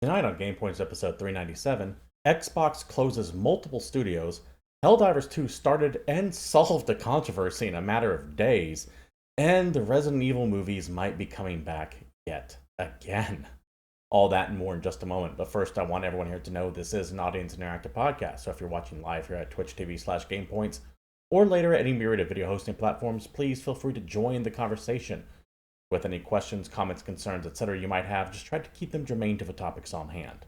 Tonight on GamePoints episode 397, Xbox closes multiple studios, Helldivers 2 started and solved the controversy in a matter of days, and the Resident Evil movies might be coming back yet again. All that and more in just a moment, but first I want everyone here to know this is an audience interactive podcast, so if you're watching live here at Twitch TV /GamePoints, or later at any myriad of video hosting platforms, please feel free to join the conversation. With any questions, comments, concerns, etc. you might have, just try to keep them germane to the topics on hand.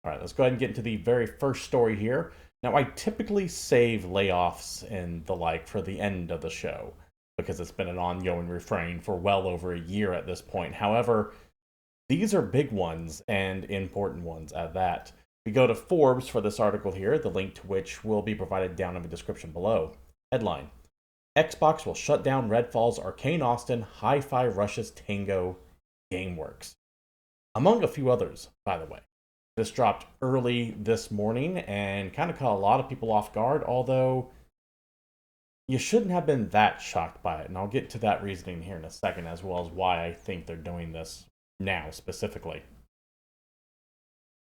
All right, let's go ahead and get into the very first story here. Now, I typically save layoffs and the like for the end of the show because it's been an ongoing refrain for well over a year at this point. However, these are big ones and important ones at that. We go to Forbes for this article here, the link to which will be provided down in the description below. Headline: Xbox will shut down Redfall's Arkane Austin, Hi-Fi Rush's Tango, Gameworks. Among a few others, by the way. This dropped early this morning and kind of caught a lot of people off guard, although you shouldn't have been that shocked by it. And I'll get to that reasoning here in a second, as well as why I think they're doing this now specifically.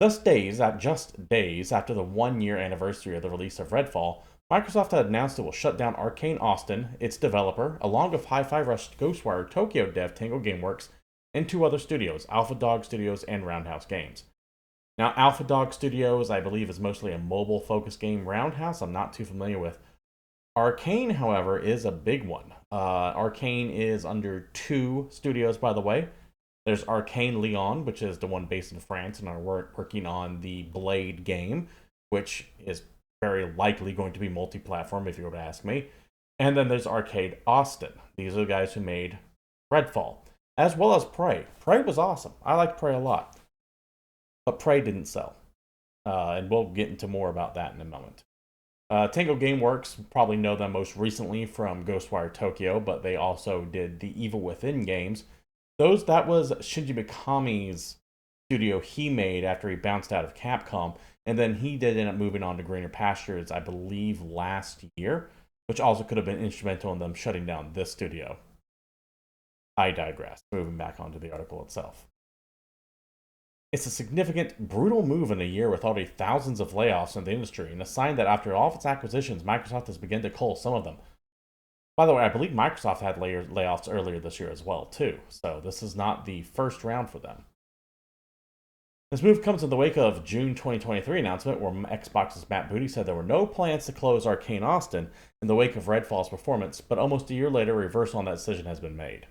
Just days after the 1-year anniversary of the release of Redfall, Microsoft had announced it will shut down Arkane Austin, its developer, along with Hi-Fi Rush Ghostwire Tokyo dev Tango Gameworks, and 2 other studios, Alpha Dog Studios and Roundhouse Games. Now, Alpha Dog Studios, I believe, is mostly a mobile-focused game. Roundhouse, I'm not too familiar with. Arkane, however, is a big one. Arkane is under 2 studios, by the way. There's Arkane Lyon, which is the one based in France and are working on the Blade game, which is very likely going to be multi-platform if you were to ask me. And then there's Arcade Austin. These are the guys who made Redfall, as well as Prey. Prey was awesome. I liked Prey a lot. But Prey didn't sell. And we'll get into more about that in a moment. Tango Gameworks, probably know them most recently from Ghostwire Tokyo, but they also did the Evil Within games. That was Shinji Mikami's studio he made after he bounced out of Capcom. And then he did end up moving on to greener pastures, I believe, last year, which also could have been instrumental in them shutting down this studio. I digress, moving back onto the article itself. It's a significant, brutal move in a year with already thousands of layoffs in the industry, and a sign that after all of its acquisitions, Microsoft has begun to cull some of them. By the way, I believe Microsoft had layoffs earlier this year as well, too, so this is not the first round for them. This move comes in the wake of June 2023 announcement where Xbox's Matt Booty said there were no plans to close Arkane Austin in the wake of Redfall's performance, but almost a year later, a reversal on that decision has been made.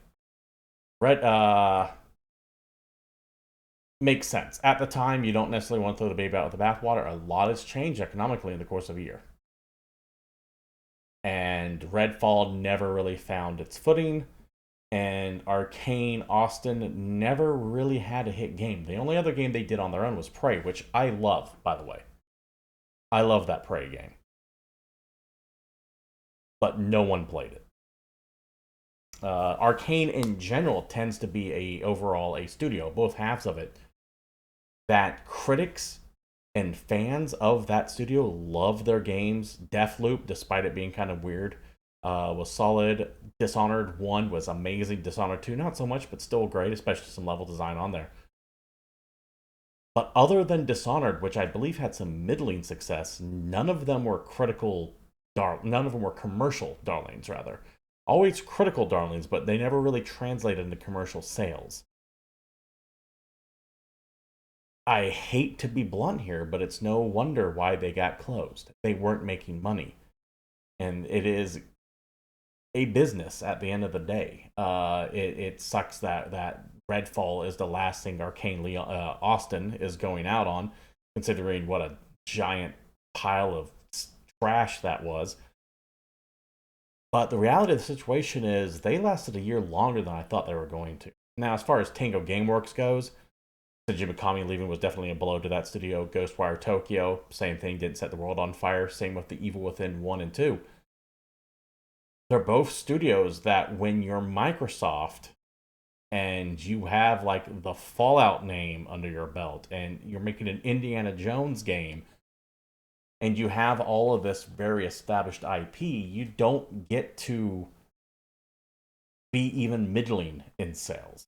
Makes sense. At the time, you don't necessarily want to throw the baby out with the bathwater. A lot has changed economically in the course of a year. And Redfall never really found its footing. And Arkane Austin never really had a hit game. The only other game they did on their own was Prey, which I love, by the way. I love that Prey game. But no one played it. Arkane in general tends to be overall a studio, both halves of it, that critics and fans of that studio love their games. Deathloop, despite it being kind of weird, was solid. Dishonored 1 was amazing. Dishonored 2, not so much, but still great, especially some level design on there. But other than Dishonored, which I believe had some middling success, none of them were none of them were commercial darlings, rather. Always critical darlings, but they never really translated into commercial sales. I hate to be blunt here, but it's no wonder why they got closed. They weren't making money. And it is a business at the end of the day. It sucks that Redfall is the last thing Arkane Austin is going out on, considering what a giant pile of trash that was. But the reality of the situation is they lasted a year longer than I thought they were going to. Now, as far as Tango Gameworks goes, Shinji Mikami leaving was definitely a blow to that studio. Ghostwire Tokyo, same thing, didn't set the world on fire. Same with the Evil Within 1 and 2. They're both studios that when you're Microsoft and you have like the Fallout name under your belt and you're making an Indiana Jones game and you have all of this very established IP, you don't get to be even middling in sales.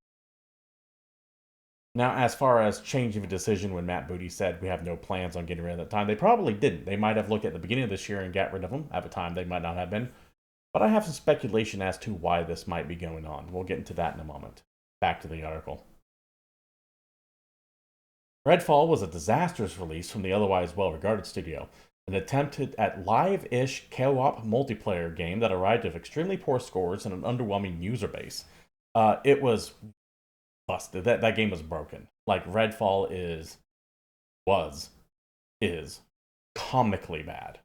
Now, as far as changing the decision when Matt Booty said we have no plans on getting rid of that time, they probably didn't. They might have looked at the beginning of this year and got rid of them. At the time, they might not have been. But I have some speculation as to why this might be going on. We'll get into that in a moment. Back to the article. Redfall was a disastrous release from the otherwise well-regarded studio, an attempt at live-ish co-op multiplayer game that arrived with extremely poor scores and an underwhelming user base. It was busted. That game was broken. Like, Redfall is comically bad.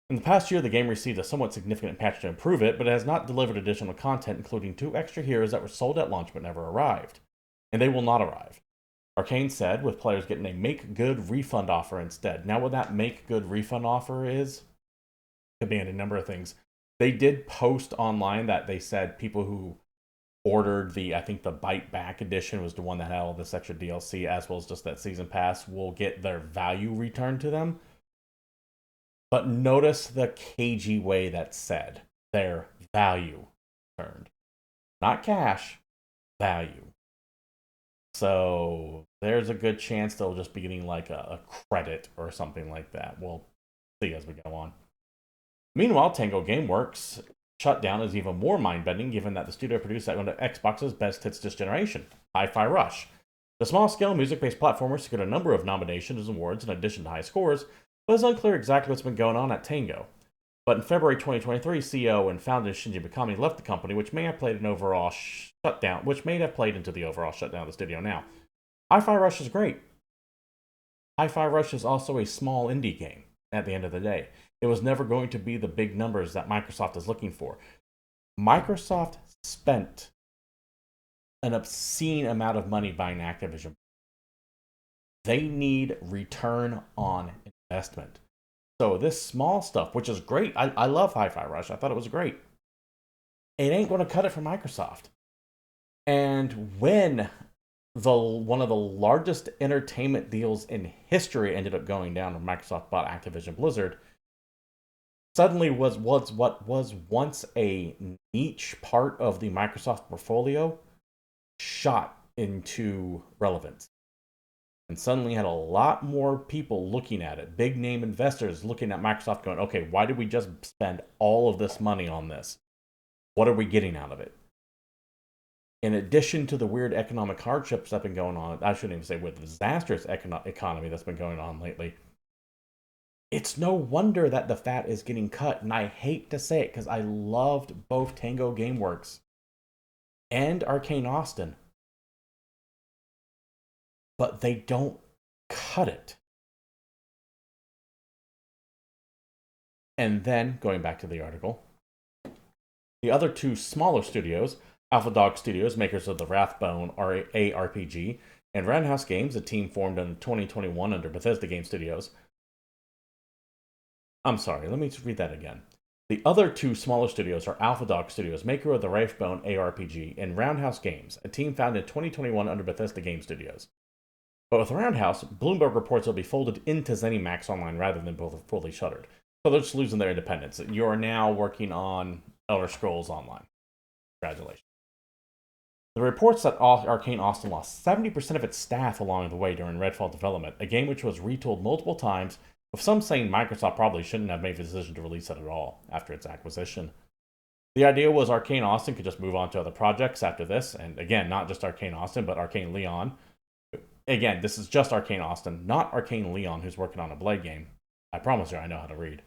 In the past year, the game received a somewhat significant patch to improve it, but it has not delivered additional content, including 2 extra heroes that were sold at launch but never arrived. And they will not arrive. Arkane said, with players getting a make-good refund offer instead. Now, what that make-good refund offer is, could be any number of things. They did post online that they said people who ordered I think the Bite Back edition was the one that had all this extra DLC, as well as just that season pass, will get their value returned to them. But notice the cagey way that's said. Their value returned. Not cash, value. So there's a good chance they'll just be getting like a credit or something like that. We'll see as we go on. Meanwhile, Tango Gameworks shutdown is even more mind-bending given that the studio produced one of Xbox's best hits this generation, Hi-Fi Rush. The small-scale music-based platformer secured a number of nominations and awards in addition to high scores, but it's unclear exactly what's been going on at Tango. But in February 2023, CEO and founder Shinji Mikami left the company, which may have played into the overall shutdown of the studio now. Hi-Fi Rush is great. Hi-Fi Rush is also a small indie game at the end of the day. It was never going to be the big numbers that Microsoft is looking for. Microsoft spent an obscene amount of money buying Activision. They need return on investment. So this small stuff, which is great, I love Hi-Fi Rush. I thought it was great. It ain't going to cut it for Microsoft. And when one of the largest entertainment deals in history ended up going down when Microsoft bought Activision Blizzard, suddenly was what was once a niche part of the Microsoft portfolio shot into relevance. And suddenly had a lot more people looking at it. Big name investors looking at Microsoft going, okay, why did we just spend all of this money on this? What are we getting out of it? In addition to the weird economic hardships that have been going on, I shouldn't even say with the disastrous economy that's been going on lately, it's no wonder that the fat is getting cut. And I hate to say it because I loved both Tango Gameworks and Arkane Austin. But they don't cut it. And then, going back to the article, the other 2 smaller studios, Alpha Dog Studios, makers of the Wrathbone ARPG, and Roundhouse Games, a team formed in 2021 under Bethesda Game Studios. I'm sorry, let me read that again. The other 2 smaller studios are Alpha Dog Studios, maker of the Wrathbone ARPG, and Roundhouse Games, a team founded in 2021 under Bethesda Game Studios. But with Roundhouse, Bloomberg reports will be folded into ZeniMax Online rather than both fully shuttered. So they're just losing their independence. You are now working on Elder Scrolls Online. Congratulations. The reports that Arkane Austin lost 70% of its staff along the way during Redfall development, a game which was retooled multiple times, with some saying Microsoft probably shouldn't have made the decision to release it at all after its acquisition. The idea was Arkane Austin could just move on to other projects after this, and again, not just Arkane Austin, but Arkane Leon. Again, this is just Arkane Austin, not Arkane Leon, who's working on a Blade game. I promise you I know how to read.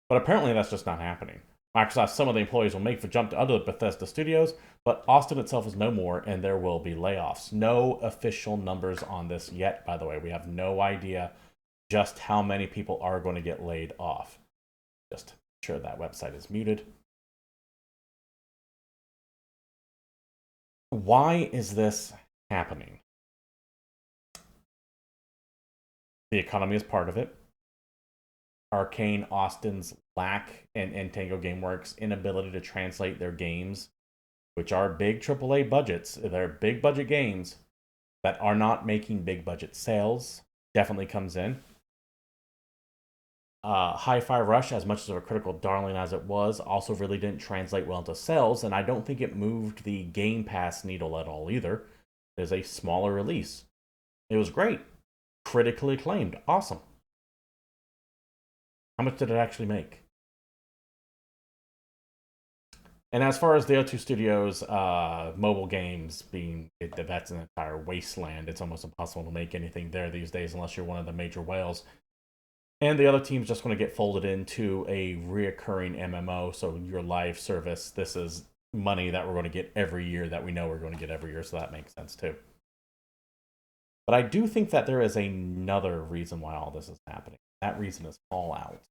But apparently that's just not happening. Microsoft, some of the employees will make the jump to other Bethesda studios, but Austin itself is no more, and there will be layoffs. No official numbers on this yet, by the way. We have no idea just how many people are going to get laid off. Just make sure that website is muted. Why is this happening? The economy is part of it. Arkane Austin's lack and Tango Gameworks' inability to translate their games, which are big AAA budgets, they're big budget games that are not making big budget sales, definitely comes in. Hi-Fi Rush, as much as a critical darling as it was, also really didn't translate well into sales, and I don't think it moved the Game Pass needle at all either. It is a smaller release. It was great. Critically acclaimed. Awesome. How much did it actually make? And as far as the O2 Studios mobile games that's an entire wasteland. It's almost impossible to make anything there these days unless you're one of the major whales. And the other team's just going to get folded into a reoccurring MMO. So your live service, this is money that we're going to get every year that we know we're going to get every year. So that makes sense too. But I do think that there is another reason why all this is happening. That reason is Fallout.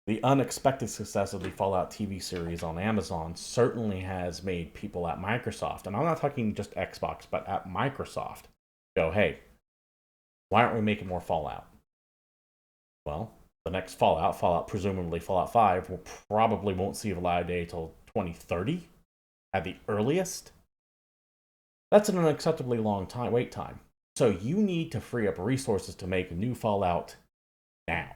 The unexpected success of the Fallout TV series on Amazon certainly has made people at Microsoft, and I'm not talking just Xbox, but at Microsoft, go, hey, why aren't we making more Fallout? Well, the next Fallout, presumably Fallout 5, probably won't see the live day till 2030 at the earliest. That's an unacceptably long wait time. So you need to free up resources to make new Fallout now.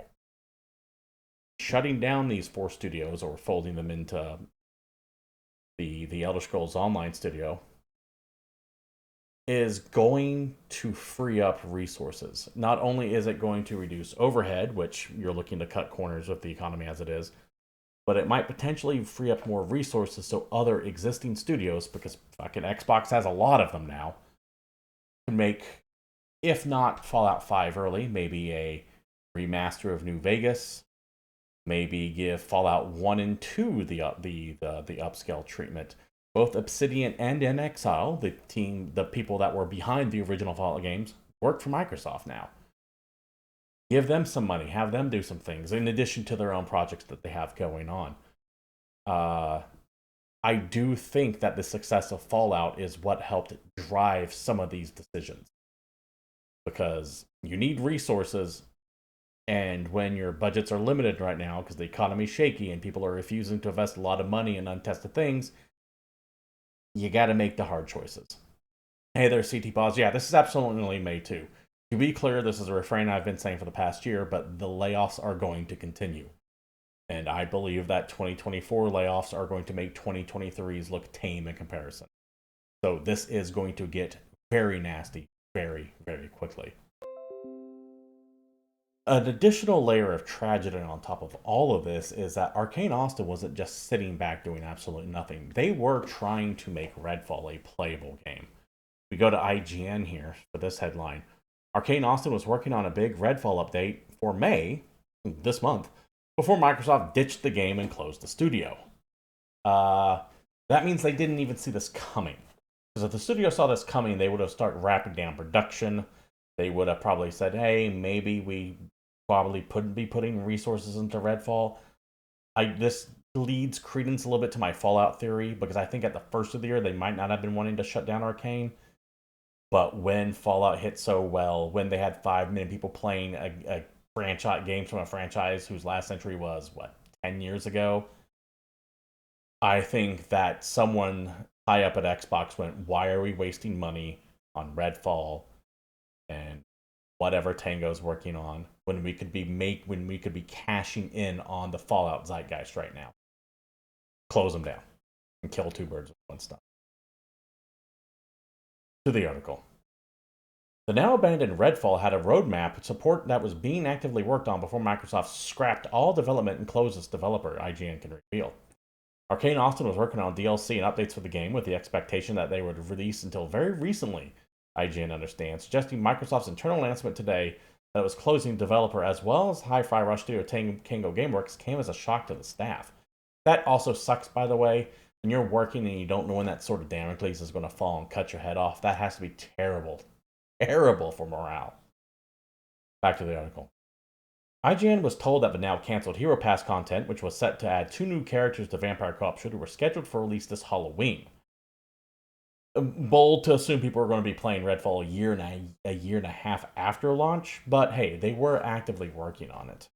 Shutting down these 4 studios or folding them into the Elder Scrolls Online studio is going to free up resources. Not only is it going to reduce overhead, which you're looking to cut corners with the economy as it is, but it might potentially free up more resources so other existing studios, because fucking Xbox has a lot of them now, can make, if not Fallout 5 early, maybe a remaster of New Vegas, maybe give Fallout 1 and 2 the upscale treatment. Both Obsidian and In Exile, the people that were behind the original Fallout games, work for Microsoft now. Give them some money, have them do some things, in addition to their own projects that they have going on. I do think that the success of Fallout is what helped drive some of these decisions. Because you need resources, and when your budgets are limited right now, because the economy's shaky and people are refusing to invest a lot of money in untested things, you got to make the hard choices. Hey there, CT Pause. Yeah, this is absolutely May too. To be clear, this is a refrain I've been saying for the past year, but the layoffs are going to continue. And I believe that 2024 layoffs are going to make 2023's look tame in comparison. So this is going to get very nasty very, very quickly. An additional layer of tragedy on top of all of this is that Arkane Austin wasn't just sitting back doing absolutely nothing. They were trying to make Redfall a playable game. We go to IGN here for this headline. Arkane Austin was working on a big Redfall update for May, this month, before Microsoft ditched the game and closed the studio. That means they didn't even see this coming. Because if the studio saw this coming, they would have started wrapping down production. They would have probably said, hey, maybe we probably couldn't be putting resources into Redfall. This leads credence a little bit to my Fallout theory, because I think at the first of the year, they might not have been wanting to shut down Arkane. But when Fallout hit so well, when they had 5 million people playing a franchise games from a franchise whose last entry was, 10 years ago? I think that someone high up at Xbox went, why are we wasting money on Redfall and whatever Tango's working on when we could be cashing in on the Fallout zeitgeist right now? Close them down and kill 2 birds with 1 stone. To the article. The now abandoned Redfall had a roadmap support that was being actively worked on before Microsoft scrapped all development and closed its developer, IGN can reveal. Arkane Austin was working on DLC and updates for the game with the expectation that they would release until very recently, IGN understands, suggesting Microsoft's internal announcement today that it was closing developer as well as Hi-Fi Rush Studio Tango Gameworks came as a shock to the staff. That also sucks, by the way. When you're working and you don't know when that sort of Damocles is going to fall and cut your head off, that has to be terrible. Terrible for morale. Back to the article. IGN was told that the now cancelled Hero Pass content, which was set to add 2 new characters to Vampire Co-op Shooter, were scheduled for release this Halloween. Bold to assume people are going to be playing Redfall a year and a half after launch, but hey, they were actively working on it.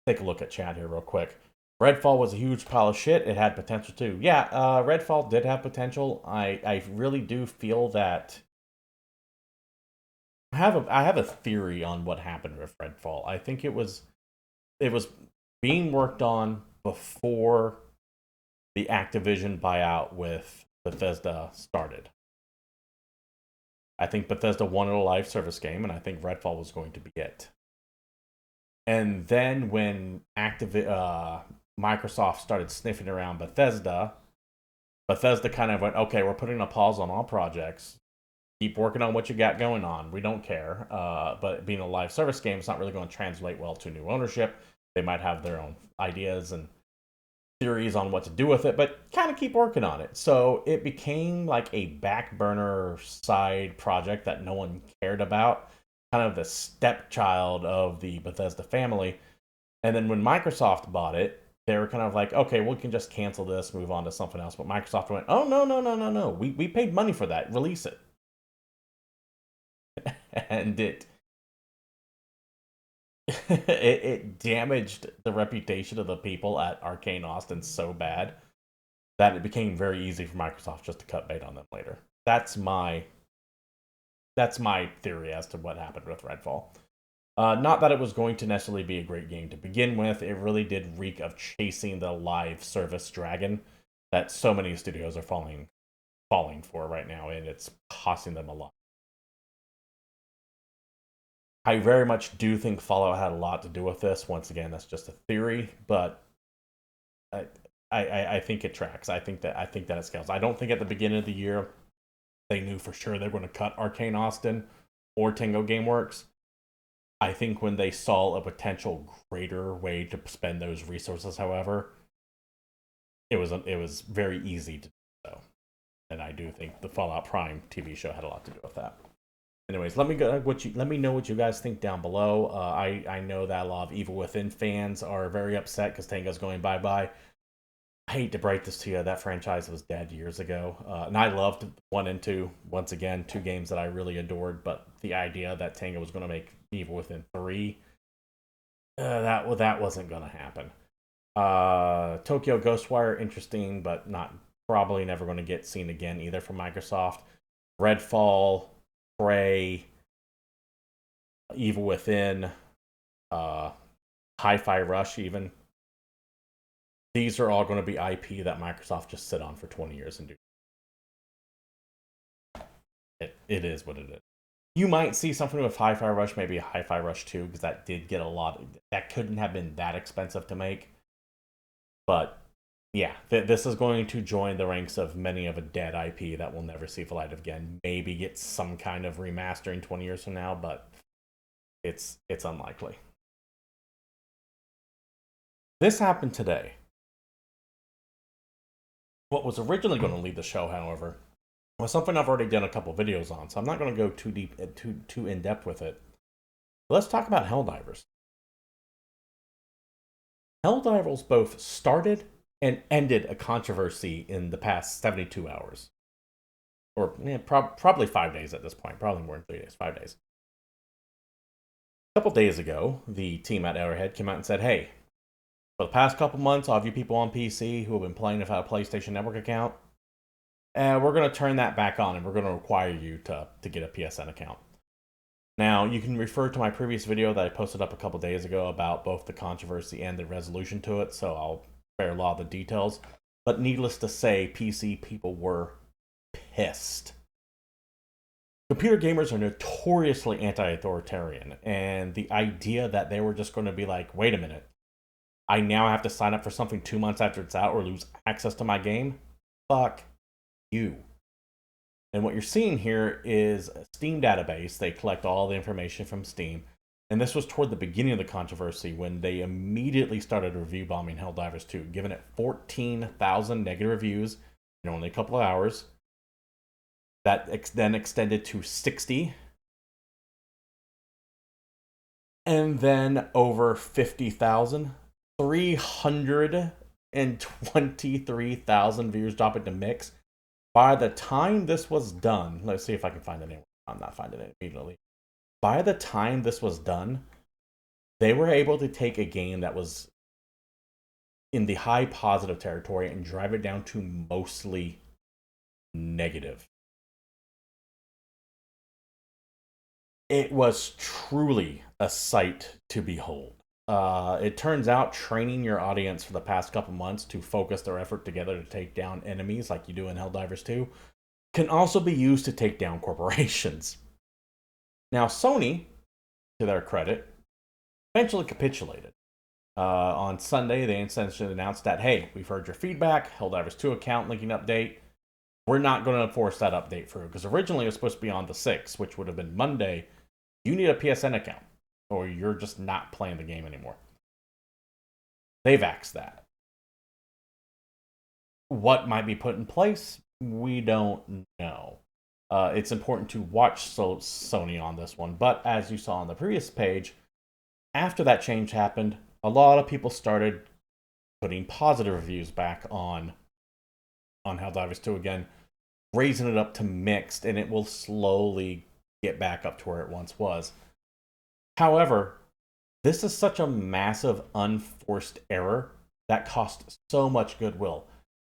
Take a look at chat here real quick. Redfall was a huge pile of shit. It had potential too. Yeah, Redfall did have potential. I really do feel that I have a theory on what happened with Redfall. I think it was being worked on before the Activision buyout with Bethesda started. I think Bethesda wanted a live service game, and I think Redfall was going to be it. And then when Microsoft started sniffing around Bethesda kind of went, okay, we're putting a pause on all projects. Keep working on what you got going on. We don't care. But being a live service game, it's not really going to translate well to new ownership. They might have their own ideas and theories on what to do with it, but kind of keep working on it. So it became like a back burner side project that no one cared about, kind of the stepchild of the Bethesda family. And then when Microsoft bought it, they were kind of like, okay, we can just cancel this, move on to something else. But Microsoft went, oh, no. We paid money for that. Release it. And it damaged the reputation of the people at Arkane Austin so bad that it became very easy for Microsoft just to cut bait on them later. That's my theory as to what happened with Redfall. Not that it was going to necessarily be a great game to begin with. It really did reek of chasing the live service dragon that so many studios are falling for right now, and it's costing them a lot. I very much do think Fallout had a lot to do with this. Once again, that's just a theory, but I think it tracks. I think that it scales. I don't think at the beginning of the year they knew for sure they were going to cut Arkane Austin or Tango Gameworks. I think when they saw a potential greater way to spend those resources, however, it was very easy to do so. And I do think the Fallout Prime TV show had a lot to do with that. Anyways, let me know what you guys think down below. I know that a lot of Evil Within fans are very upset because Tango's going bye-bye. I hate to break this to you, that franchise was dead years ago. And I loved 1 and 2, once again, 2 games that I really adored, but the idea that Tango was going to make Evil Within 3, that wasn't going to happen. Tokyo Ghostwire, interesting, but probably never going to get seen again either from Microsoft. Redfall, Prey, Evil Within, Hi-Fi Rush even. These are all going to be IP that Microsoft just sit on for 20 years and do. It is what it is. You might see something with Hi-Fi Rush, maybe a Hi-Fi Rush 2, because that did get a lot. That couldn't have been that expensive to make. But yeah, this is going to join the ranks of many of a dead IP that will never see the light again. Maybe get some kind of remastering 20 years from now, but it's unlikely. This happened today. What was originally going to lead the show, however, was something I've already done a couple videos on, so I'm not going to go too deep, too in depth with it. But let's talk about Helldivers. Helldivers both started and ended a controversy in the past 72 hours. Or probably 5 days at this point. Probably more than 3 days, 5 days. A couple days ago, the team at Arrowhead came out and said, hey, for the past couple months, all of you people on PC who have been playing without a PlayStation Network account, we're going to turn that back on and we're going to require you to get a PSN account. Now, you can refer to my previous video that I posted up a couple days ago about both the controversy and the resolution to it, so I'll spare a lot of the details. But needless to say, PC people were pissed. Computer gamers are notoriously anti-authoritarian, and the idea that they were just going to be like, wait a minute, I now have to sign up for something 2 months after it's out or lose access to my game? Fuck you. And what you're seeing here is a Steam database. They collect all the information from Steam. And this was toward the beginning of the controversy when they immediately started review bombing Helldivers 2, giving it 14,000 negative reviews in only a couple of hours. That then extended to 60. And then over 50,000. 323,000 views drop into mix. By the time this was done, let's see if I can find the name. I'm not finding it immediately. By the time this was done, they were able to take a game that was in the high positive territory and drive it down to mostly negative. It was truly a sight to behold. It turns out training your audience for the past couple months to focus their effort together to take down enemies like you do in Helldivers 2 can also be used to take down corporations. Now, Sony, to their credit, eventually capitulated. On Sunday, they essentially announced that, hey, we've heard your feedback, Helldivers 2 account linking update. We're not going to enforce that update through, because originally it was supposed to be on the 6th, which would have been Monday. You need a PSN account, or you're just not playing the game anymore. They've axed that. What might be put in place? We don't know. It's important to watch Sony on this one, but as you saw on the previous page, after that change happened, a lot of people started putting positive reviews back on Helldivers 2 again, raising it up to mixed, and it will slowly get back up to where it once was. However, this is such a massive unforced error that cost so much goodwill.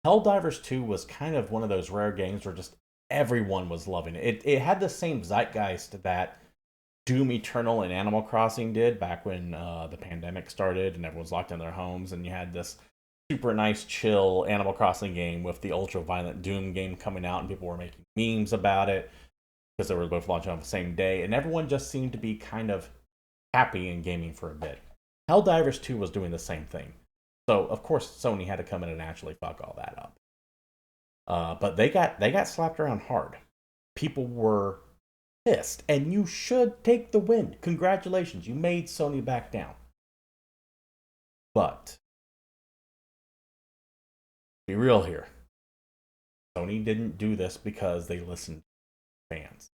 Helldivers 2 was kind of one of those rare games where just everyone was loving it. It had the same zeitgeist that Doom Eternal and Animal Crossing did back when the pandemic started and everyone's locked in their homes, and you had this super nice, chill Animal Crossing game with the ultra-violent Doom game coming out, and people were making memes about it because they were both launching on the same day, and everyone just seemed to be kind of happy in gaming for a bit. Helldivers 2 was doing the same thing. So, of course, Sony had to come in and actually fuck all that up. But they got slapped around hard. People were pissed, and you should take the win. Congratulations, you made Sony back down. But be real here. Sony didn't do this because they listened to fans.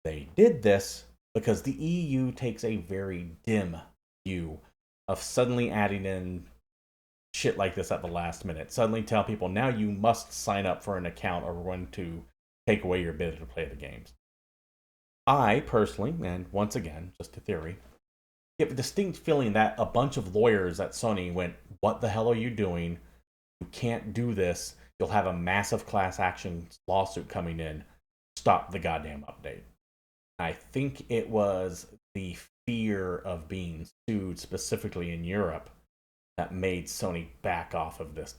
They did this because the EU takes a very dim view of suddenly adding in shit like this at the last minute. Suddenly tell people, now you must sign up for an account or we're going to take away your ability to play the games. I personally, and once again, just a theory, get a distinct feeling that a bunch of lawyers at Sony went, what the hell are you doing? You can't do this. You'll have a massive class action lawsuit coming in. Stop the goddamn update. I think it was the fear of being sued specifically in Europe that made Sony back off of this.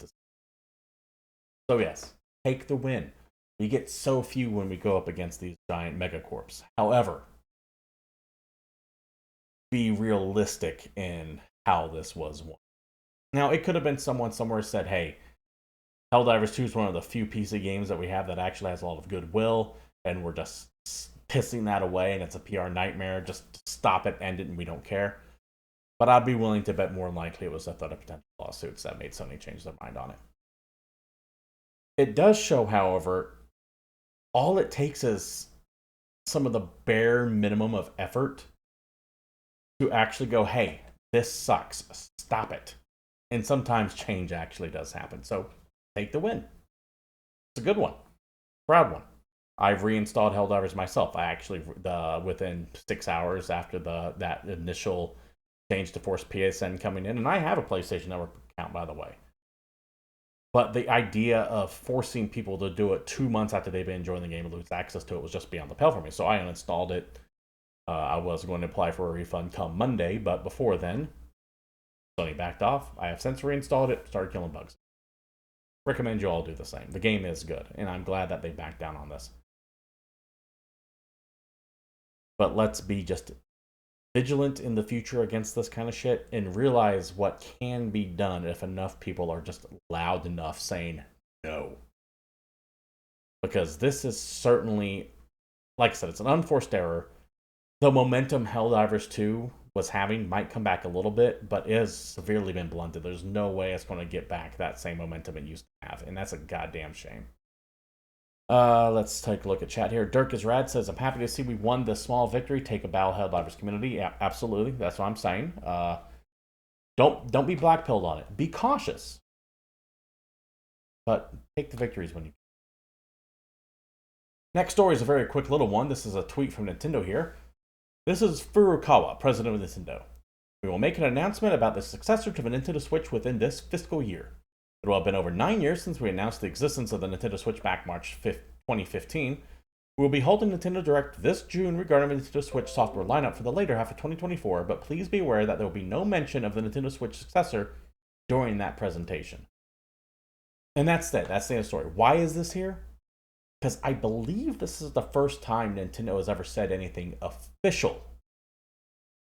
So yes, take the win. We get so few when we go up against these giant megacorps. However, be realistic in how this was won. Now, it could have been someone somewhere said, hey, Helldivers 2 is one of the few PC games that we have that actually has a lot of goodwill, and we're just pissing that away, and it's a PR nightmare. Just stop it, end it, and we don't care. But I'd be willing to bet more than likely it was a threat of potential lawsuits that made Sony change their mind on it. It does show, however, all it takes is some of the bare minimum of effort to actually go, hey, this sucks, stop it. And sometimes change actually does happen. So take the win. It's a good one. Proud one. I've reinstalled Helldivers myself. I actually, within 6 hours after that initial change to force PSN coming in, and I have a PlayStation Network account, by the way. But the idea of forcing people to do it 2 months after they've been enjoying the game and lose access to it was just beyond the pale for me. So I uninstalled it. I was going to apply for a refund come Monday, but before then, Sony backed off. I have since reinstalled it, started killing bugs. Recommend you all do the same. The game is good, and I'm glad that they backed down on this. But let's be just vigilant in the future against this kind of shit and realize what can be done if enough people are just loud enough saying no. Because this is certainly, like I said, it's an unforced error. The momentum Helldivers 2 was having might come back a little bit, but it has severely been blunted. There's no way it's going to get back that same momentum it used to have, and that's a goddamn shame. Let's take a look at chat here. Dirk is Rad says, I'm happy to see we won this small victory. Take a bow, Helldivers community. Yeah, absolutely. That's what I'm saying. Don't be black-pilled on it. Be cautious. But take the victories when you can. Next story is a very quick little one. This is a tweet from Nintendo here. This is Furukawa, president of Nintendo. We will make an announcement about the successor to the Nintendo Switch within this fiscal year. It will have been over 9 years since we announced the existence of the Nintendo Switch back March 5th, 2015. We will be holding Nintendo Direct this June regarding the Nintendo Switch software lineup for the later half of 2024, but please be aware that there will be no mention of the Nintendo Switch successor during that presentation. And that's it. That's the end of the story. Why is this here? because I believe this is the first time Nintendo has ever said anything official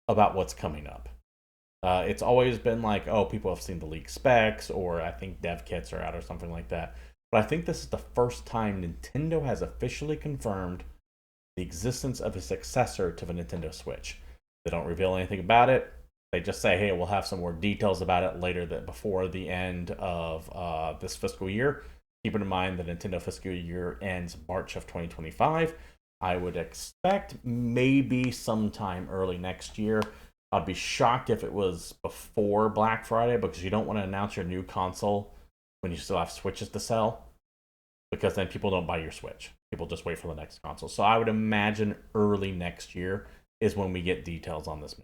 about what's coming up. It's always been like, oh, people have seen the leaked specs, or I think dev kits are out or something like that. But I think this is the first time Nintendo has officially confirmed the existence of a successor to the Nintendo Switch. They don't reveal anything about it. They just say, hey, we'll have some more details about it later, that before the end of this fiscal year. Keeping in mind the Nintendo fiscal year ends March of 2025. I would expect maybe sometime early next year. I'd be shocked if it was before Black Friday, because you don't want to announce your new console when you still have Switches to sell, because then people don't buy your Switch. People just wait for the next console. So I would imagine early next year is when we get details on this.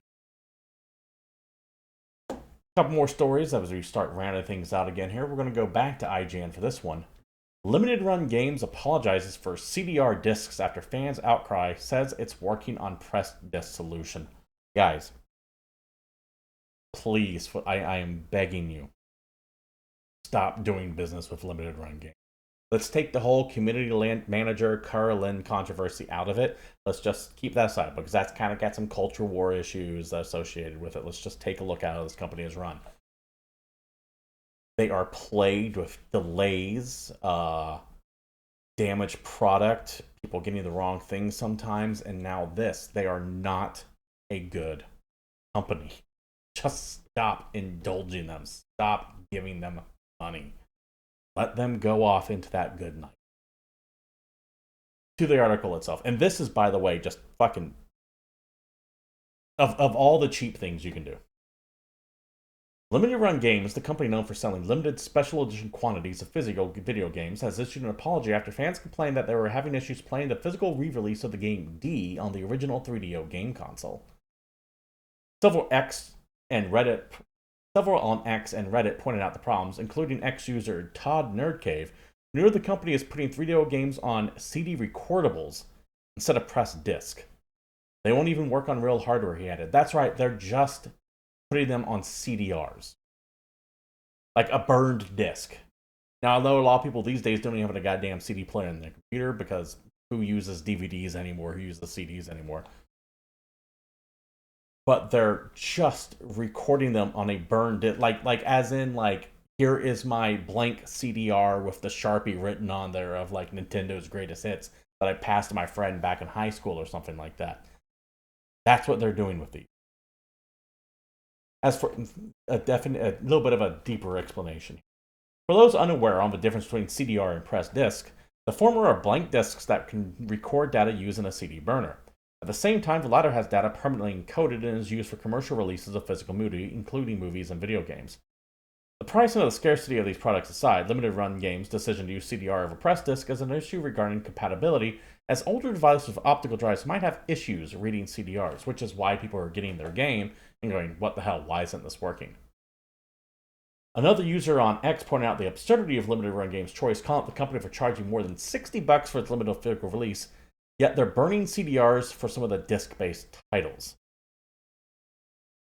A couple more stories as we start rounding things out again here. We're going to go back to IGN for this one. Limited Run Games apologizes for CDR discs after fans' outcry, says it's working on pressed disc solution. Guys, please, I am begging you, stop doing business with Limited Run Games. Let's take the whole community manager Carl Lynn controversy out of it. Let's just keep that aside, because that's kind of got some culture war issues associated with it. Let's just take a look at how this company is run. They are plagued with delays, damaged product, people getting the wrong things sometimes, and now this. They are not a good company. Just stop indulging them. Stop giving them money. Let them go off into that good night. To the article itself. And this is, by the way, just fucking... Of all the cheap things you can do. Limited Run Games, the company known for selling limited special edition quantities of physical video games, has issued an apology after fans complained that they were having issues playing the physical re-release of the game D on the original 3DO game console. Several on X and Reddit pointed out the problems, including X-user Todd Nerdcave, who knew the company is putting 3DO games on CD recordables instead of pressed disc. They won't even work on real hardware, he added. That's right, they're just putting them on CDRs. Like a burned disc. Now, I know a lot of people these days don't even have a goddamn CD player in their computer, because who uses DVDs anymore? Who uses CDs anymore? But they're just recording them on a burned disc. Like as in, like, here is my blank CDR with the Sharpie written on there of, like, Nintendo's greatest hits that I passed to my friend back in high school or something like that. That's what they're doing with these. As for a little bit of a deeper explanation. For those unaware on the difference between CDR and pressed disc, the former are blank discs that can record data using a CD burner. At the same time, the latter has data permanently encoded and is used for commercial releases of physical media, including movies and video games. The price and the scarcity of these products aside, Limited Run Games' decision to use CDR over press disc is an issue regarding compatibility, as older devices with optical drives might have issues reading CDRs, which is why people are getting their game and going, what the hell, why isn't this working? Another user on X pointed out the absurdity of Limited Run Games' choice, calling out the company for charging more than $60 for its limited physical release, yet they're burning CDRs for some of the disc-based titles.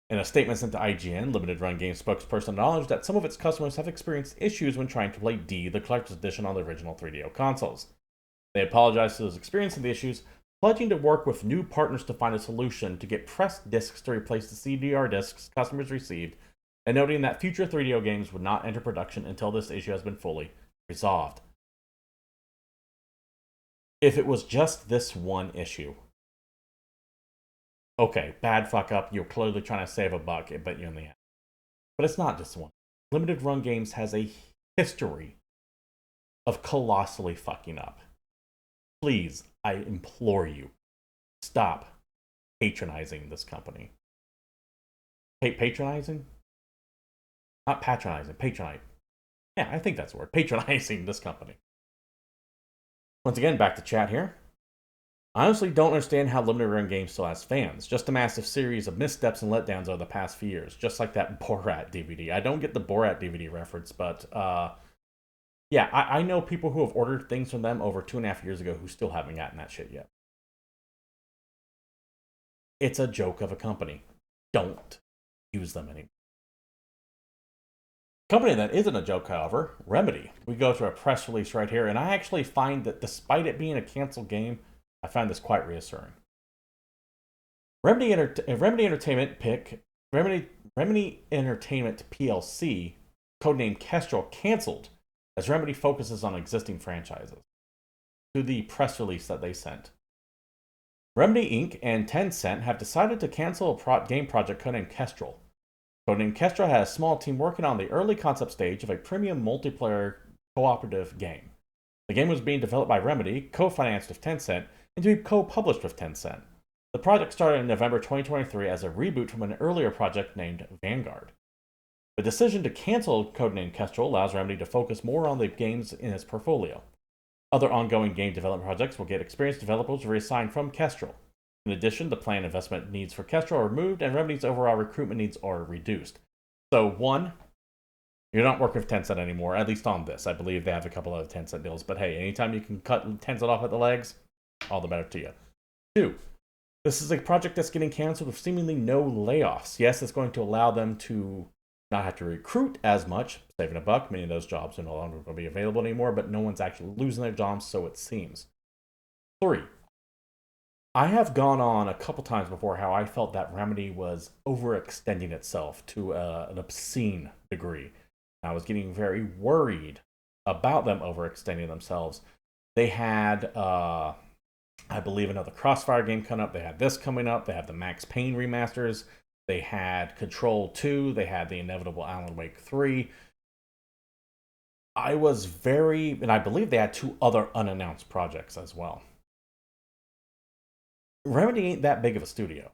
In a statement sent to IGN, Limited Run Games spokesperson acknowledged that some of its customers have experienced issues when trying to play D, the collector's edition, on the original 3DO consoles. They apologized for those experiencing the issues, pledging to work with new partners to find a solution to get pressed discs to replace the CDR discs customers received, and noting that future 3DO games would not enter production until this issue has been fully resolved. If it was just this one issue, okay, bad fuck up, you're clearly trying to save a buck, but you're in the end. But it's not just one. Limited Run Games has a history of colossally fucking up. Please, I implore you, stop patronizing this company. Patronizing? Not patronizing, patronize. Yeah, I think that's the word. Patronizing this company. Once again, back to chat here. I honestly don't understand how Limited Run Games still has fans. Just a massive series of missteps and letdowns over the past few years. Just like that Borat DVD. I don't get the Borat DVD reference, but yeah, I know people who have ordered things from them over 2.5 years ago who still haven't gotten that shit yet. It's a joke of a company. Don't use them anymore. Company that isn't a joke, however, Remedy. We go to a press release right here, and I actually find that despite it being a canceled game, I find this quite reassuring. Remedy Entertainment Remedy Entertainment PLC, codename Kestrel, canceled as Remedy focuses on existing franchises. To the press release that they sent. Remedy Inc. and Tencent have decided to cancel a game project codenamed Kestrel. Codename Kestrel has a small team working on the early concept stage of a premium multiplayer cooperative game. The game was being developed by Remedy, co-financed with Tencent, and to be co-published with Tencent. The project started in November 2023 as a reboot from an earlier project named Vanguard. The decision to cancel Codename Kestrel allows Remedy to focus more on the games in its portfolio. Other ongoing game development projects will get experienced developers reassigned from Kestrel. In addition, the planned investment needs for Kestrel are removed and Remedy's overall recruitment needs are reduced. So, one, you're not working with Tencent anymore, at least on this. I believe they have a couple of Tencent deals, but hey, anytime you can cut Tencent off at the legs, all the better to you. Two, this is a project that's getting canceled with seemingly no layoffs. Yes, it's going to allow them to not have to recruit as much, saving a buck. Many of those jobs are no longer going to be available anymore, but no one's actually losing their jobs, so it seems. 3. I have gone on a couple times before how I felt that Remedy was overextending itself to an obscene degree. I was getting very worried about them overextending themselves. They had, I believe, another Crossfire game coming up. They had this coming up. They have the Max Payne remasters. They had Control 2. They had the inevitable Alan Wake 3. I was and I believe they had 2 other unannounced projects as well. Remedy ain't that big of a studio.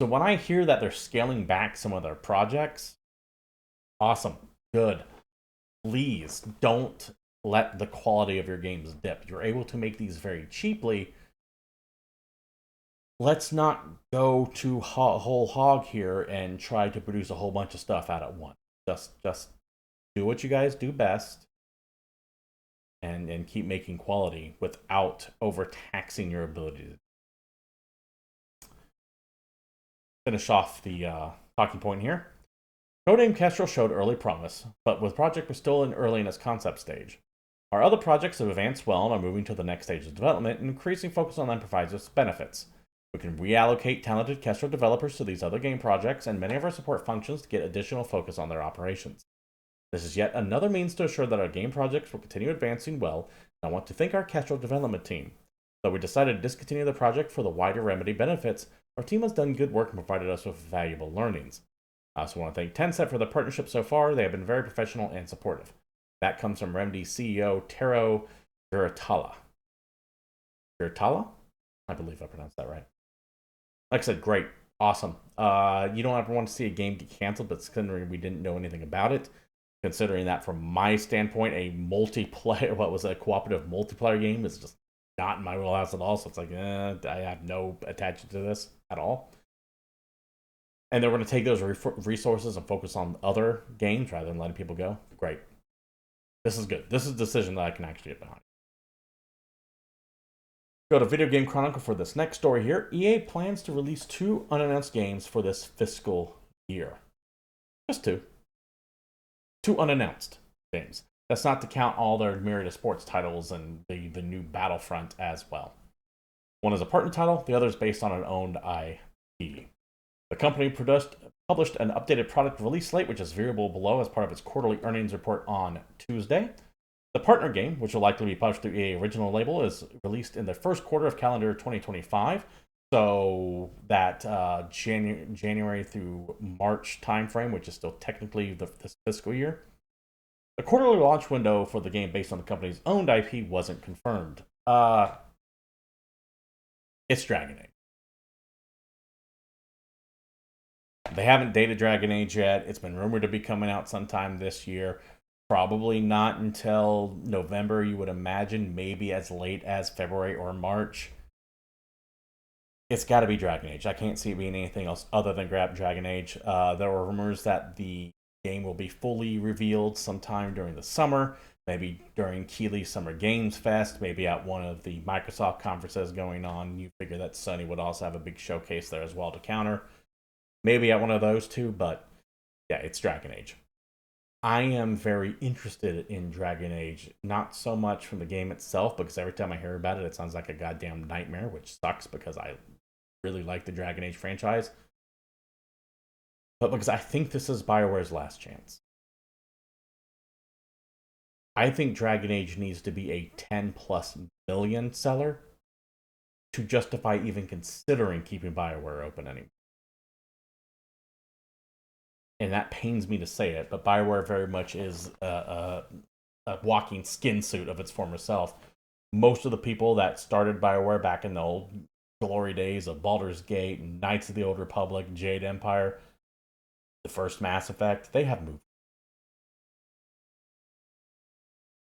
So when I hear that they're scaling back some of their projects, awesome, good. Please don't let the quality of your games dip. You're able to make these very cheaply. Let's not go too whole hog here and try to produce a whole bunch of stuff out at once. Just do what you guys do best and keep making quality without overtaxing your ability. Finish off the talking point here. Codename Kestrel showed early promise, but the project was still early in its concept stage. Our other projects have advanced well and are moving to the next stage of development, and increasing focus on them provides us benefits. We can reallocate talented Kestrel developers to these other game projects and many of our support functions to get additional focus on their operations. This is yet another means to assure that our game projects will continue advancing well, and I want to thank our Kestrel development team. Though we decided to discontinue the project for the wider Remedy benefits, our team has done good work and provided us with valuable learnings. I also want to thank Tencent for the partnership so far. They have been very professional and supportive. That comes from Remedy CEO Tero Viratala. Viratala? I believe I pronounced that right. Like I said, great. Awesome. You don't ever want to see a game get canceled, but considering we didn't know anything about it, considering that from my standpoint, a cooperative multiplayer game is just not in my wheelhouse at all. So it's like, I have no attachment to this at all. And they're going to take those resources and focus on other games rather than letting people go. Great. This is good. This is a decision that I can actually get behind. Go to Video Game Chronicle for this next story here. EA plans to release 2 unannounced games for this fiscal year. Just 2. 2 unannounced games. That's not to count all their myriad of sports titles and the new Battlefront as well. One is a partner title, the other is based on an owned IP. The company published an updated product release slate, which is viewable below as part of its quarterly earnings report on Tuesday. The partner game, which will likely be published through EA Original label, is released in the first quarter of calendar 2025. So that January through March timeframe, which is still technically this fiscal year. The quarterly launch window for the game based on the company's owned IP wasn't confirmed. It's Dragon Age. They haven't dated Dragon Age yet. It's been rumored to be coming out sometime this year. Probably not until November, you would imagine. Maybe as late as February or March. It's got to be Dragon Age. I can't see it being anything else other than Dragon Age. There were rumors that the game will be fully revealed sometime during the summer. Maybe during Keighley's Summer Games Fest. Maybe at one of the Microsoft conferences going on. You figure that Sony would also have a big showcase there as well to counter. Maybe at one of those two, but yeah, it's Dragon Age. I am very interested in Dragon Age, not so much from the game itself, because every time I hear about it, it sounds like a goddamn nightmare, which sucks because I really like the Dragon Age franchise, but because I think this is BioWare's last chance. I think Dragon Age needs to be a 10 plus million seller to justify even considering keeping BioWare open anymore. And that pains me to say it, but BioWare very much is a walking skin suit of its former self. Most of the people that started BioWare back in the old glory days of Baldur's Gate and Knights of the Old Republic, Jade Empire, the first Mass Effect, they have moved.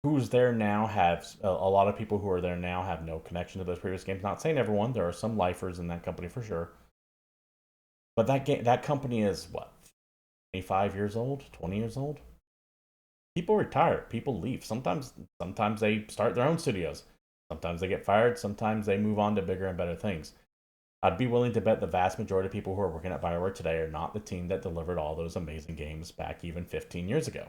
Who's there now have a lot of people who are there now have no connection to those previous games. Not saying everyone, there are some lifers in that company for sure. But that company is what, 25 years old, 20 years old? People retire, people leave. Sometimes they start their own studios. Sometimes they get fired, sometimes they move on to bigger and better things. I'd be willing to bet the vast majority of people who are working at BioWare today are not the team that delivered all those amazing games back even 15 years ago.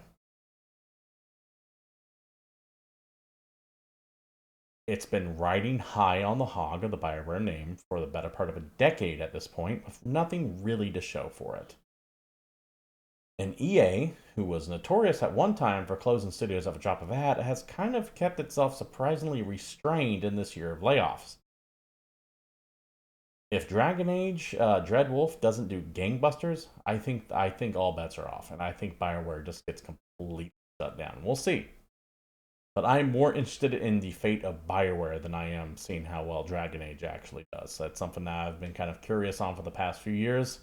It's been riding high on the hog of the BioWare name for the better part of a decade at this point, with nothing really to show for it. And EA, who was notorious at one time for closing studios at a drop of a hat, has kind of kept itself surprisingly restrained in this year of layoffs. If Dragon Age Dreadwolf doesn't do gangbusters, I think all bets are off, and I think BioWare just gets completely shut down. We'll see. But I'm more interested in the fate of BioWare than I am seeing how well Dragon Age actually does. That's something that I've been kind of curious on for the past few years.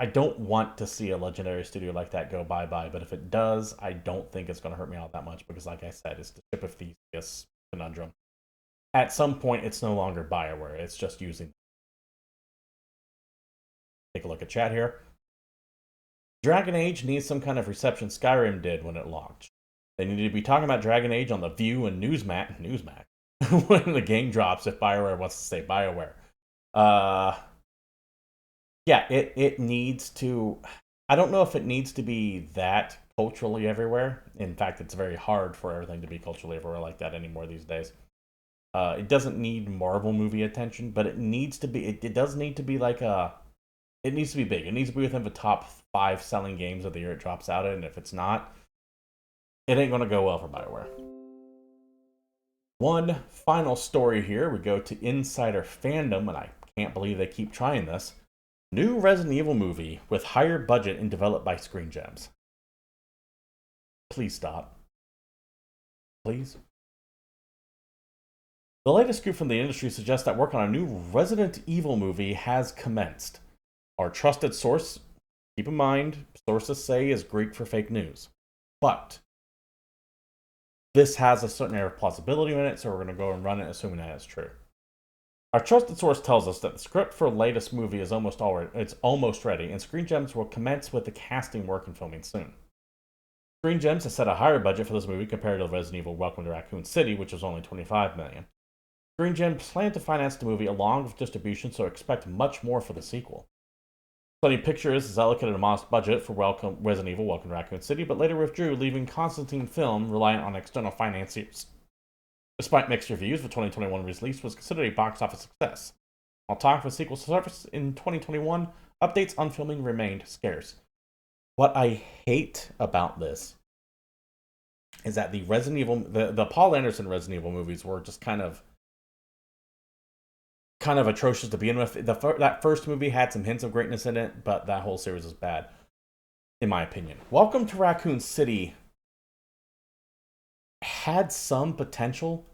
I don't want to see a legendary studio like that go bye bye, but if it does, I don't think it's going to hurt me all that much because, like I said, it's the ship of Theseus conundrum. At some point, it's no longer BioWare, it's just using. Take a look at chat here. Dragon Age needs some kind of reception Skyrim did when it launched. They need to be talking about Dragon Age on The View and Newsmax when the game drops if BioWare wants to say BioWare. Yeah, it needs to. I don't know if it needs to be that culturally everywhere. In fact, it's very hard for everything to be culturally everywhere like that anymore these days. It doesn't need Marvel movie attention, but it needs to be. It does need to be like a. It needs to be big. It needs to be within the top 5 selling games of the year it drops out in. And if it's not, it ain't gonna go well for BioWare. One final story here. We go to Insider Fandom, and I can't believe they keep trying this. New Resident Evil movie with higher budget and developed by Screen Gems. Please stop. Please. The latest scoop from the industry suggests that work on a new Resident Evil movie has commenced. Our trusted source, keep in mind, sources say is Greek for fake news. But this has a certain air of plausibility in it, so we're going to go and run it assuming that it's true. Our trusted source tells us that the script for the latest movie is almost ready, and Screen Gems will commence with the casting work and filming soon. Screen Gems has set a higher budget for this movie compared to Resident Evil Welcome to Raccoon City, which was only $25 million. Screen Gems plan to finance the movie along with distribution, so expect much more for the sequel. Sony Pictures has allocated a modest budget for Resident Evil Welcome to Raccoon City, but later withdrew, leaving Constantine Film reliant on external financiers. Despite mixed reviews, the 2021 release was considered a box office success. While talk of a sequel surfaced in 2021, updates on filming remained scarce. What I hate about this is that the Paul Anderson Resident Evil movies were just kind of atrocious to begin with. That first movie had some hints of greatness in it, but that whole series is bad, in my opinion. Welcome to Raccoon City had some potential.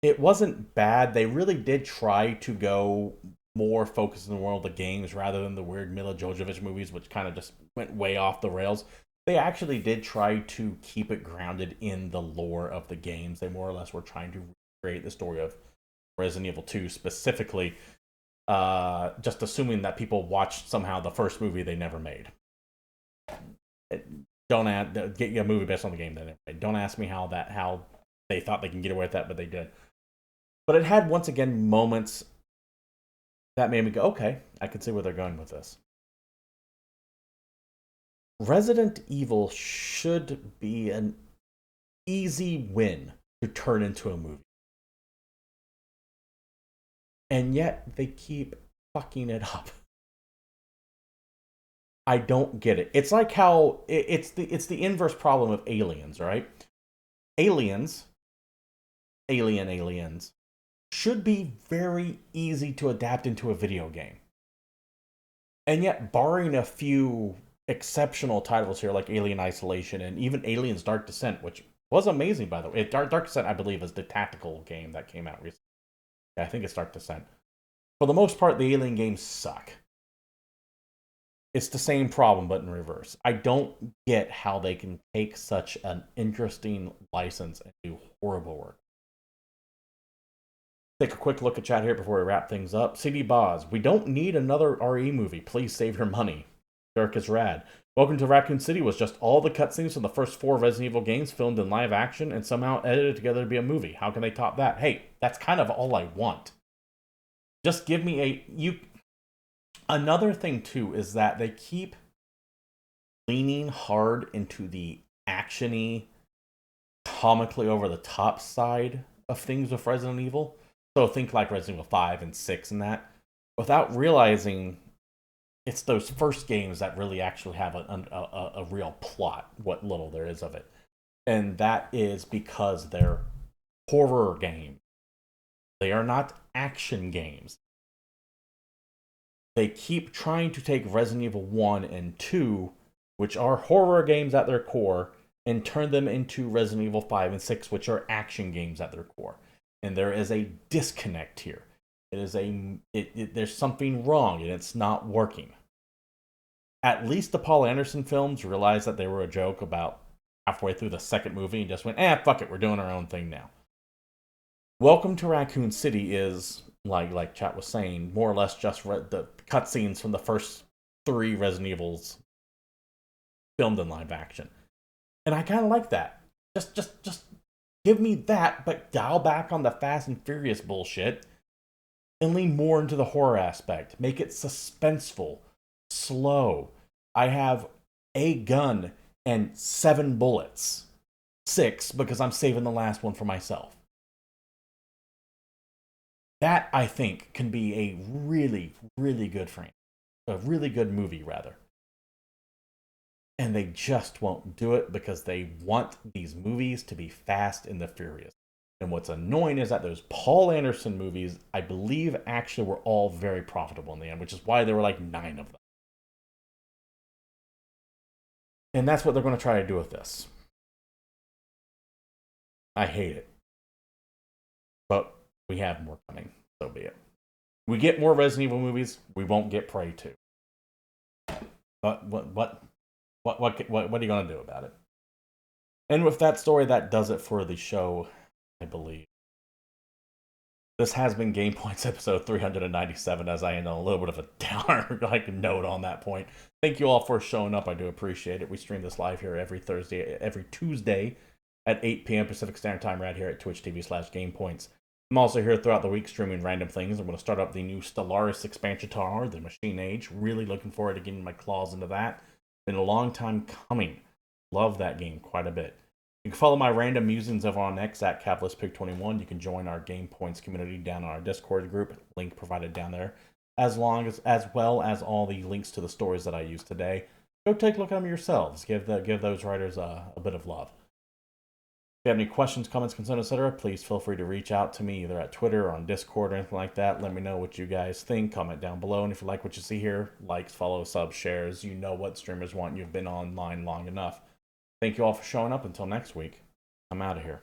It wasn't bad. They really did try to go more focused in the world of games rather than the weird Mila Jovovich movies, which kind of just went way off the rails. They actually did try to keep it grounded in the lore of the games. They more or less were trying to recreate the story of Resident Evil 2 specifically, just assuming that people watched somehow the first movie they never made. Get you a movie based on the game they never made. Don't ask me how they thought they can get away with that, but they did. But it had, once again, moments that made me go, okay, I can see where they're going with this. Resident Evil should be an easy win to turn into a movie. And yet they keep fucking it up. I don't get it. It's like how it's the inverse problem of Aliens, right? Aliens should be very easy to adapt into a video game. And yet, barring a few exceptional titles here like Alien Isolation and even Aliens Dark Descent, which was amazing, by the way. Dark Descent, I believe, is the tactical game that came out recently. Yeah, I think it's Dark Descent. For the most part, the Alien games suck. It's the same problem, but in reverse. I don't get how they can take such an interesting license and do horrible work. Take a quick look at chat here before we wrap things up. CD Boz, we don't need another RE movie. Please save your money. Dirk is rad. Welcome to Raccoon City was just all the cutscenes from the first 4 Resident Evil games filmed in live action and somehow edited together to be a movie. How can they top that? Hey, that's kind of all I want. Just give me Another thing, too, is that they keep leaning hard into the action-y, comically over-the-top side of things with Resident Evil. So think like Resident Evil 5 and 6 and that, without realizing it's those first games that really actually have a real plot, what little there is of it. And that is because they're horror games. They are not action games. They keep trying to take Resident Evil 1 and 2, which are horror games at their core, and turn them into Resident Evil 5 and 6, which are action games at their core. And there is a disconnect here. There's something wrong, and it's not working. At least the Paul Anderson films realized that they were a joke about halfway through the second movie and just went, fuck it, we're doing our own thing now. Welcome to Raccoon City is, like chat was saying, more or less just the cutscenes from the first 3 Resident Evils filmed in live action. And I kind of like that. Just give me that, but dial back on the Fast and Furious bullshit and lean more into the horror aspect. Make it suspenseful, slow. I have a gun and 7 bullets. 6, because I'm saving the last one for myself. That, I think, can be a really, really good frame. A really good movie, rather. And they just won't do it because they want these movies to be Fast and the Furious. And what's annoying is that those Paul Anderson movies, I believe, actually were all very profitable in the end, which is why there were like 9 of them. And that's what they're going to try to do with this. I hate it. But we have more coming, so be it. We get more Resident Evil movies, we won't get Prey 2. But what are you going to do about it? And with that story, that does it for the show, I believe. This has been GamePoints episode 397, as I end on a little bit of a downer note on that point. Thank you all for showing up. I do appreciate it. We stream this live here every Tuesday at 8 p.m. Pacific Standard Time right here at Twitch TV/GamePoints. I'm also here throughout the week streaming random things. I'm going to start up the new Stellaris expansion tower, the Machine Age. Really looking forward to getting my claws into that. Been a long time coming. Love that game quite a bit. You can follow my random musings over on X at CapitalistPig21. You can join our Game Points community down on our Discord group. Link provided down there. As well as all the links to the stories that I used today. Go take a look at them yourselves. Give those writers a bit of love. If you have any questions, comments, concerns, etc., please feel free to reach out to me either at Twitter or on Discord or anything like that. Let me know what you guys think. Comment down below. And if you like what you see here, likes, follows, subs, shares. You know what streamers want. You've been online long enough. Thank you all for showing up. Until next week, I'm out of here.